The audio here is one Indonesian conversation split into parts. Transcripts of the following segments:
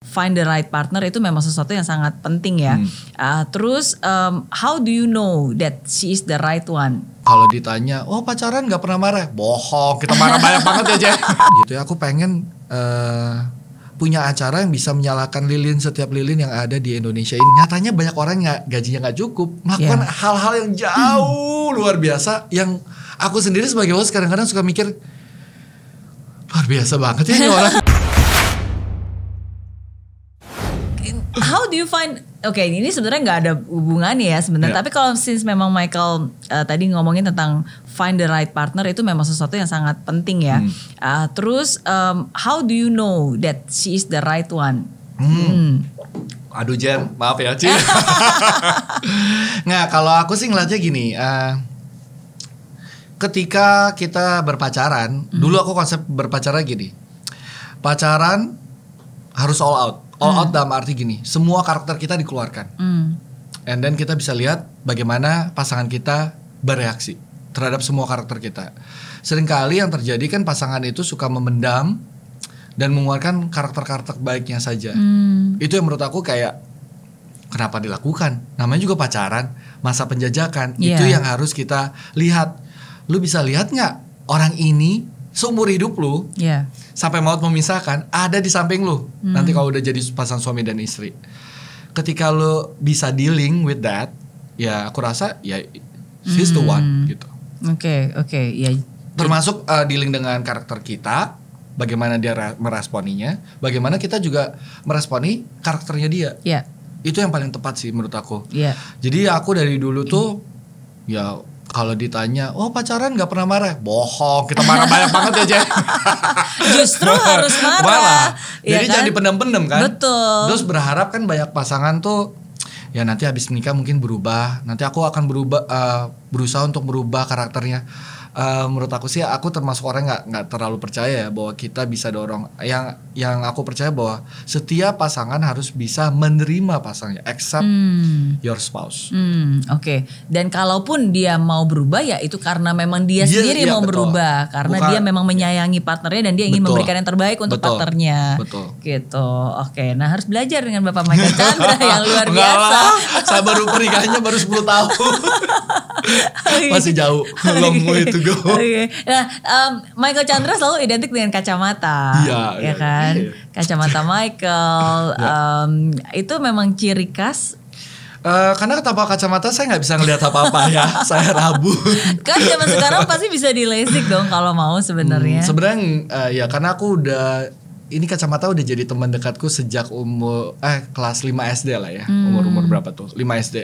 find the right partner itu memang sesuatu yang sangat penting ya. Terus how do you know that she is the right one? Kalau ditanya, oh pacaran nggak pernah marah? Bohong, kita marah banyak banget ya Jay. Gitu ya, aku pengen punya acara yang bisa menyalakan lilin setiap lilin yang ada di Indonesia ini. Nyatanya banyak orang yang gajinya nggak cukup melakukan hal-hal yang jauh luar biasa, yang aku sendiri sebagai host kadang-kadang suka mikir luar biasa banget ya ini orang. How do you find? Oke, ini sebenarnya nggak ada hubungannya ya sebenarnya. Tapi kalau since memang Michael tadi ngomongin tentang find the right partner itu memang sesuatu yang sangat penting ya. Terus how do you know that she is the right one? Aduh Jen, maaf ya Ci. Nggak, kalau aku sih ngeliatnya gini. Ketika kita berpacaran, dulu aku konsep berpacaran gini. Pacaran harus all out. All out dalam arti gini, semua karakter kita dikeluarkan. And then kita bisa lihat bagaimana pasangan kita bereaksi terhadap semua karakter kita. Seringkali yang terjadi kan pasangan itu suka memendam dan mengeluarkan karakter-karakter baiknya saja. Itu yang menurut aku kayak, kenapa dilakukan? Namanya juga pacaran, masa penjajakan. Itu yang harus kita lihat. Lu bisa lihat gak orang ini seumur hidup lu sampai maut memisahkan ada di samping lu nanti kalau udah jadi pasang suami dan istri. Ketika lu bisa dealing with that, ya aku rasa ya she's the one gitu. Oke, ya. Termasuk dealing dengan karakter kita, bagaimana dia meresponinya, bagaimana kita juga meresponi karakternya dia. Itu yang paling tepat sih menurut aku. Jadi aku dari dulu tuh ya, kalau ditanya, oh pacaran gak pernah marah? Bohong, kita marah banyak banget ya Jay. Justru harus marah. Jadi kan? jangan dipendam-pendam kan. Betul. Terus berharap kan banyak pasangan tuh, ya nanti habis nikah mungkin berubah. Nanti aku akan berusaha untuk merubah karakternya. Menurut aku sih, aku termasuk orang nggak terlalu percaya ya bahwa kita bisa dorong. Yang aku percaya bahwa setiap pasangan harus bisa menerima pasangannya, except your spouse. Oke. Dan kalaupun dia mau berubah, ya itu karena memang dia sendiri mau berubah, karena dia memang menyayangi partnernya dan dia ingin memberikan yang terbaik untuk partnernya. Gitu. Oke. Nah, harus belajar dengan Bapak Michael Chandra yang luar biasa. Saya baru pernikahannya baru 10 tahun. Masih jauh, long way to go. Nah, Michael Chandra selalu identik dengan kacamata, ya kan? Kacamata Michael, itu memang ciri khas. Karena tanpa kacamata saya nggak bisa ngelihat apa-apa ya, saya rabun. Kan zaman sekarang pasti bisa di LASIK dong kalau mau sebenarnya. Sebenarnya ya karena aku udah, ini kacamata udah jadi teman dekatku sejak umur kelas 5 SD lah ya. Umur berapa tuh? 5 SD.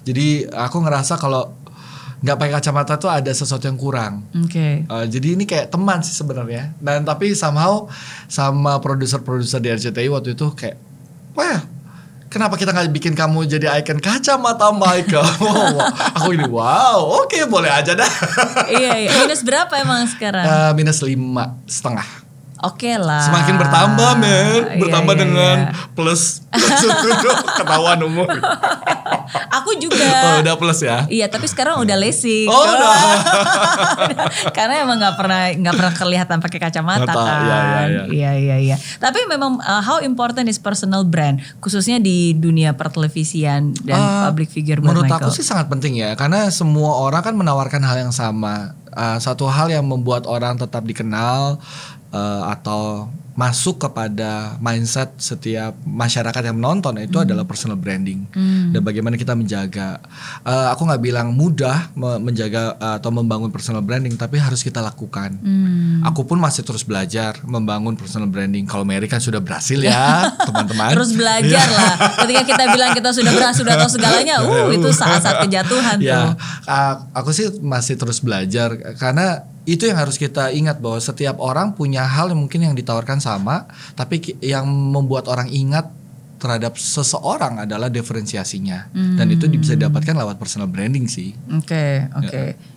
Jadi aku ngerasa kalau nggak pakai kacamata tuh ada sesuatu yang kurang. Jadi ini kayak teman sih sebenarnya. Dan tapi somehow sama produser-produser di RCTI waktu itu kayak, wah, kenapa kita nggak bikin kamu jadi ikon kacamata Michael? Aku ini wow, oke, boleh aja dah. Iya. Minus berapa emang sekarang? Minus 5,5. Oke lah. Semakin bertambah men, bertambah dengan plus ketahuan umur. Aku juga. Udah plus ya? Iya, tapi sekarang udah LASIK. Udah. Karena emang nggak pernah kelihatan pakai kacamata kan. Iya. Tapi memang how important is personal brand, khususnya di dunia pertelevisian dan public figure. Menurut aku sih sangat penting ya, karena semua orang kan menawarkan hal yang sama. Satu hal yang membuat orang tetap dikenal atau masuk kepada mindset setiap masyarakat yang menonton itu adalah personal branding dan bagaimana kita menjaga. Aku nggak bilang mudah menjaga atau membangun personal branding, tapi harus kita lakukan. Aku pun masih terus belajar membangun personal branding. Kalau Mary kan sudah berhasil ya teman-teman. Terus belajar lah. Ketika kita bilang kita sudah berhasil, sudah tahu segalanya, itu saat-saat kejatuhan tuh. Aku sih masih terus belajar karena itu yang harus kita ingat bahwa setiap orang punya hal yang mungkin yang ditawarkan sama, tapi yang membuat orang ingat terhadap seseorang adalah diferensiasinya. Dan itu bisa didapatkan lewat personal branding sih. Oke.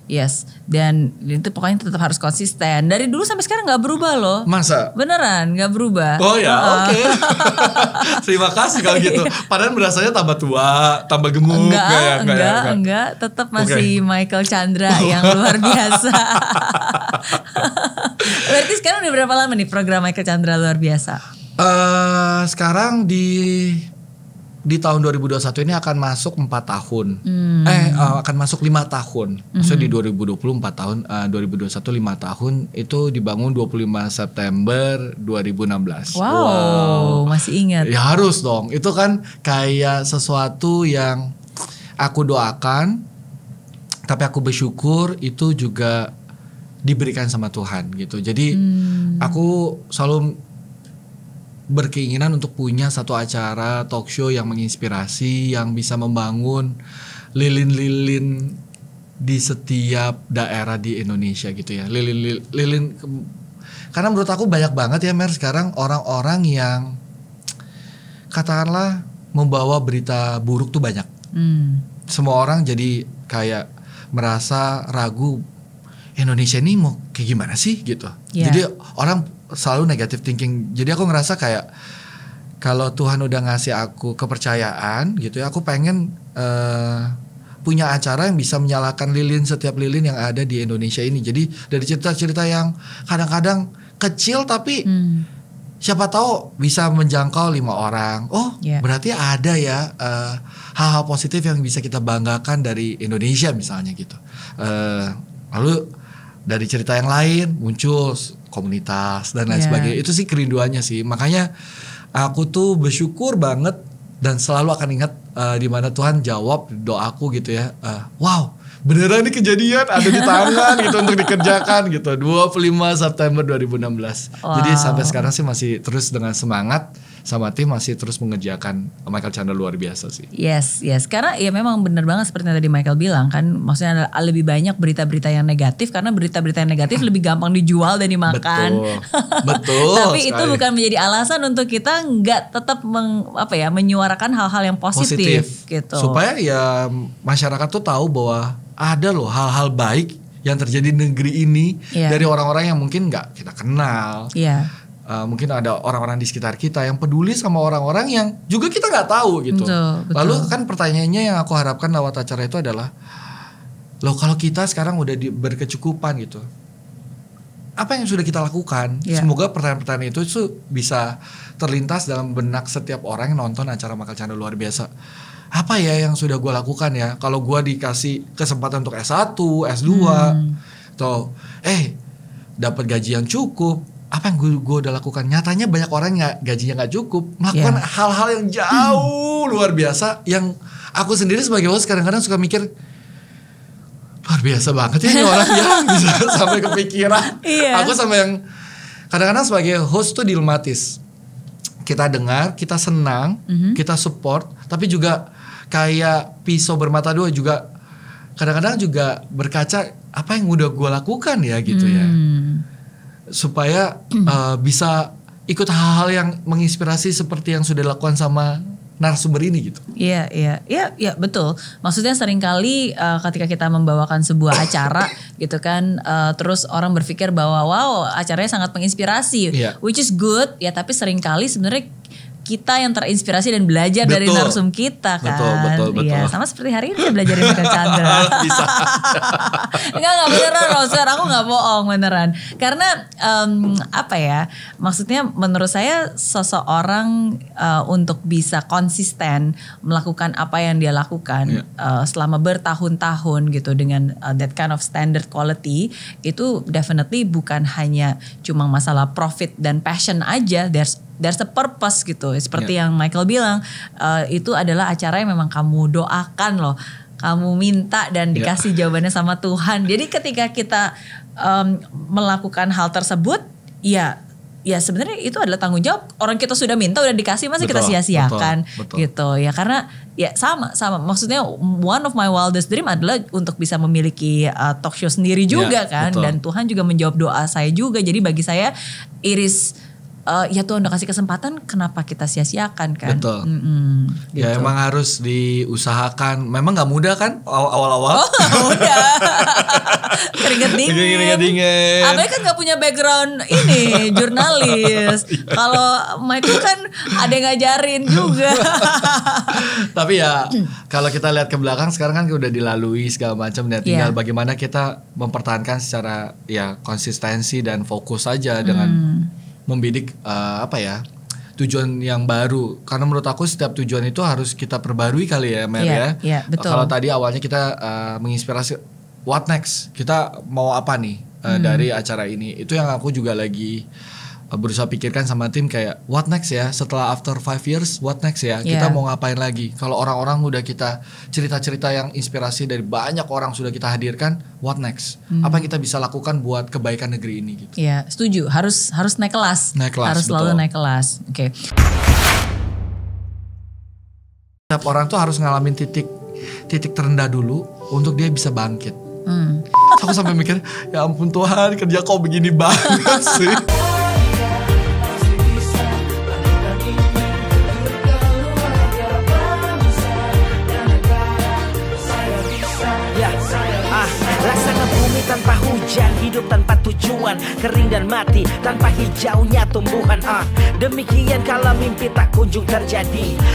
Yes. Dan itu pokoknya tetap harus konsisten. Dari dulu sampai sekarang gak berubah loh. Masa? Beneran gak berubah. Oh ya, oke. Terima kasih kalau gitu. Padahal berasanya tambah tua, tambah gemuk. Enggak. Tetap masih Michael Chandra yang luar biasa. Berarti sekarang udah berapa lama nih program Michael Chandra luar biasa? Sekarang di tahun 2021 ini akan masuk 4 tahun. Akan masuk 5 tahun. Maksudnya di 2020 4 tahun, 2021 5 tahun, itu dibangun 25 September 2016. Wow, masih ingat. Ya harus dong. Itu kan kayak sesuatu yang aku doakan, tapi aku bersyukur itu juga diberikan sama Tuhan gitu. Jadi aku selalu berkeinginan untuk punya satu acara talk show yang menginspirasi, yang bisa membangun lilin-lilin di setiap daerah di Indonesia gitu ya. Lilin karena menurut aku banyak banget ya Mer sekarang orang-orang yang katakanlah membawa berita buruk tuh banyak. Semua orang jadi kayak merasa ragu, Indonesia ini mau kayak gimana sih gitu. Jadi orang selalu negative thinking. Jadi aku ngerasa kayak kalau Tuhan udah ngasih aku kepercayaan gitu ya, aku pengen punya acara yang bisa menyalakan lilin, setiap lilin yang ada di Indonesia ini. Jadi dari cerita-cerita yang kadang-kadang kecil tapi siapa tahu bisa menjangkau 5 orang. Berarti ada ya hal-hal positif yang bisa kita banggakan dari Indonesia misalnya gitu. Lalu dari cerita yang lain muncul komunitas dan lain sebagainya. Itu sih kerinduannya sih. Makanya aku tuh bersyukur banget dan selalu akan ingat di mana Tuhan jawab doaku gitu ya. Wow, beneran ini kejadian, ada di tangan gitu untuk dikerjakan gitu. 25 September 2016. Jadi sampai sekarang sih masih terus dengan semangat sama tim masih terus mengerjakan Michael Chandler luar biasa sih. Yes. Karena ya memang benar banget seperti yang tadi Michael bilang kan, maksudnya lebih banyak berita-berita yang negatif karena berita-berita yang negatif lebih gampang dijual dan dimakan. Betul. Tapi sekali. Itu bukan menjadi alasan untuk kita nggak tetap menyuarakan hal-hal yang positif gitu. Supaya ya masyarakat tuh tahu bahwa ada loh hal-hal baik yang terjadi di negeri ini dari orang-orang yang mungkin nggak kita kenal. Mungkin ada orang-orang di sekitar kita yang peduli sama orang-orang yang juga kita nggak tahu gitu. Betul. Lalu kan pertanyaannya yang aku harapkan lewat acara itu adalah, loh kalau kita sekarang udah berkecukupan gitu, apa yang sudah kita lakukan? Semoga pertanyaan-pertanyaan itu bisa terlintas dalam benak setiap orang yang nonton acara Michael Chandler luar biasa. Apa ya yang sudah gue lakukan ya? Kalau gue dikasih kesempatan untuk S1, S2, atau dapat gaji yang cukup, apa yang gue udah lakukan? Nyatanya banyak orang yang gajinya nggak cukup melakukan hal-hal yang jauh luar biasa, yang aku sendiri sebagai host kadang-kadang suka mikir, luar biasa banget ya ini orang yang bisa sampai kepikiran. Aku sama yang kadang-kadang sebagai host tuh dilematis. Kita dengar, kita senang, kita support, tapi juga kayak pisau bermata dua juga. Kadang-kadang juga berkaca, apa yang udah gue lakukan ya gitu ya. Supaya bisa ikut hal-hal yang menginspirasi seperti yang sudah dilakukan sama narasumber ini gitu. Iya, betul. Maksudnya seringkali ketika kita membawakan sebuah acara gitu kan, terus orang berpikir bahwa wow, acaranya sangat menginspirasi, which is good ya, tapi seringkali sebenarnya kita yang terinspirasi dan belajar dari narsum kita kan. Betul. Iya, sama seperti hari ini ya belajar dari Michael Chandler. Bisa. Enggak beneran Roser, aku gak bohong beneran. Karena maksudnya menurut saya seseorang untuk bisa konsisten melakukan apa yang dia lakukan selama bertahun-tahun gitu dengan that kind of standard quality, itu definitely bukan hanya cuma masalah profit dan passion aja, there's a purpose gitu. Seperti yang Michael bilang, itu adalah acara yang memang kamu doakan loh, kamu minta dan dikasih jawabannya sama Tuhan. Jadi ketika kita melakukan hal tersebut, ya sebenarnya itu adalah tanggung jawab. Orang kita sudah minta, udah dikasih, masa kita sia-siakan gitu ya. Karena ya sama. Maksudnya one of my wildest dream adalah untuk bisa memiliki talk show sendiri juga kan. Dan Tuhan juga menjawab doa saya juga. Jadi bagi saya iris ya Tuhan udah kasih kesempatan, kenapa kita sia-siakan kan? Betul. Gitu. Ya emang harus diusahakan. Memang nggak mudah kan awal-awal. Mudah. Keringet dingin. Abang kan nggak punya background ini jurnalis. Kalau Michael kan ada yang ngajarin juga. Tapi ya kalau kita lihat ke belakang sekarang kan udah dilalui segala macam, dan tinggal bagaimana kita mempertahankan secara konsistensi dan fokus saja dengan membidik tujuan yang baru. Karena menurut aku setiap tujuan itu harus kita perbarui kali ya, Mer ya. Iya, betul. Kalau tadi awalnya kita menginspirasi what next, kita mau apa nih dari acara ini. Itu yang aku juga lagi berusaha pikirkan sama tim kayak what next ya, setelah after 5 years what next ya, kita mau ngapain lagi. Kalau orang-orang udah kita cerita-cerita yang inspirasi dari banyak orang sudah kita hadirkan, what next, apa yang kita bisa lakukan buat kebaikan negeri ini gitu. Iya, setuju, harus naik kelas, harus selalu naik kelas. Oke. Setiap orang tuh harus ngalamin titik terendah dulu untuk dia bisa bangkit. Aku sampai mikir, ya ampun Tuhan, kerja kau begini banget sih. Laksana bumi tanpa hujan, hidup tanpa tujuan, kering dan mati tanpa hijaunya tumbuhan. Demikian kalau mimpi tak kunjung terjadi.